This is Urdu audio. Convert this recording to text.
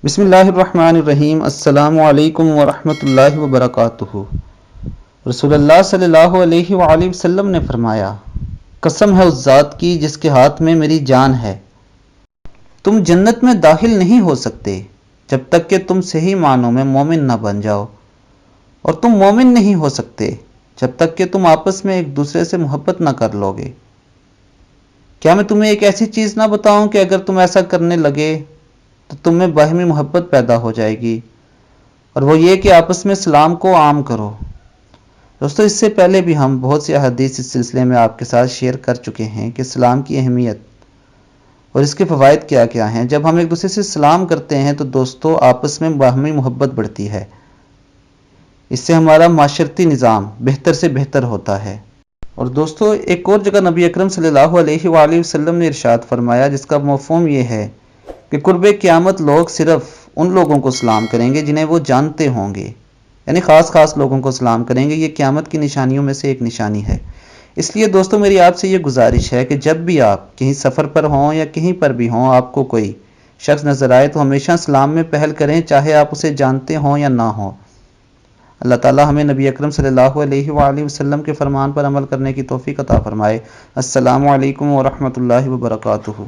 بسم اللہ الرحمن الرحیم۔ السلام علیکم ورحمۃ اللہ وبرکاتہ۔ رسول اللہ صلی اللہ علیہ وآلہ وسلم نے فرمایا، قسم ہے اس ذات کی جس کے ہاتھ میں میری جان ہے، تم جنت میں داخل نہیں ہو سکتے جب تک کہ تم صحیح معنوں میں مومن نہ بن جاؤ، اور تم مومن نہیں ہو سکتے جب تک کہ تم آپس میں ایک دوسرے سے محبت نہ کر لو گے۔ کیا میں تمہیں ایک ایسی چیز نہ بتاؤں کہ اگر تم ایسا کرنے لگے تو تم میں باہمی محبت پیدا ہو جائے گی، اور وہ یہ کہ آپس میں سلام کو عام کرو۔ دوستو، اس سے پہلے بھی ہم بہت سی احادیث اس سلسلے میں آپ کے ساتھ شیئر کر چکے ہیں کہ سلام کی اہمیت اور اس کے فوائد کیا کیا ہیں۔ جب ہم ایک دوسرے سے سلام کرتے ہیں تو دوستو آپس میں باہمی محبت بڑھتی ہے، اس سے ہمارا معاشرتی نظام بہتر سے بہتر ہوتا ہے۔ اور دوستو ایک اور جگہ نبی اکرم صلی اللہ علیہ وآلہ وسلم نے ارشاد فرمایا، جس کا مفہوم یہ ہے کہ قرب قیامت لوگ صرف ان لوگوں کو سلام کریں گے جنہیں وہ جانتے ہوں گے، یعنی خاص لوگوں کو سلام کریں گے۔ یہ قیامت کی نشانیوں میں سے ایک نشانی ہے۔ اس لیے دوستو میری آپ سے یہ گزارش ہے کہ جب بھی آپ کہیں سفر پر ہوں یا کہیں پر بھی ہوں، آپ کو کوئی شخص نظر آئے تو ہمیشہ سلام میں پہل کریں، چاہے آپ اسے جانتے ہوں یا نہ ہوں۔ اللہ تعالی ہمیں نبی اکرم صلی اللہ علیہ وآلہ وسلم کے فرمان پر عمل کرنے کی توفیق عطا فرمائے۔ السلام علیکم ورحمۃ اللہ وبرکاتہ۔